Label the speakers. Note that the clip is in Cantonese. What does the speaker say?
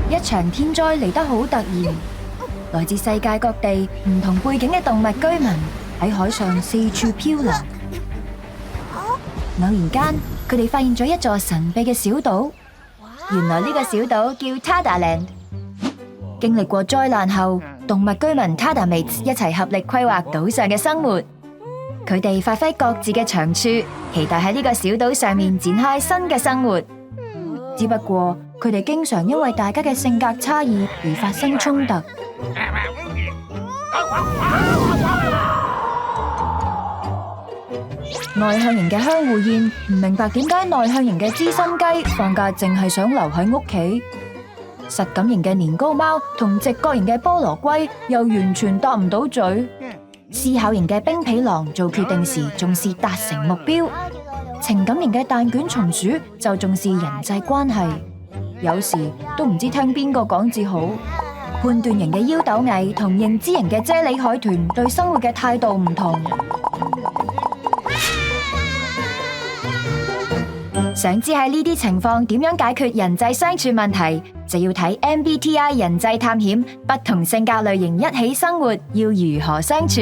Speaker 1: 一場天災嚟得好突然，來自世界各地唔同背景嘅動物居民喺海上四處漂流。偶然間，佢哋發現咗一座神秘嘅小島。原來呢個小島叫 Tadaland。經歷過災難後，動物居民 Tadamates 一齊合力規劃島上嘅生活。佢哋發揮各自嘅長處，期待喺呢個小島上面展開新嘅生活。只不過佢哋經常因為大家嘅性格差異而發生衝突。外向型嘅香芋燕唔明白點解內向型嘅知心雞放假淨係想留喺屋企。實感型嘅年糕貓同直覺型嘅菠蘿龜又完全搭唔到嘴。思考型嘅冰皮狼做決定時重視達成目標，情感型嘅蛋卷松鼠就重視人際關係，有時都唔知聽邊個講至好。判斷型嘅腰豆蟻同認知型嘅啫喱海豚對生活嘅態度唔同。想知喺呢啲情況點樣解決人際相處問題，就要睇 MBTI 人際探險，不同性格類型一起生活要如何相處。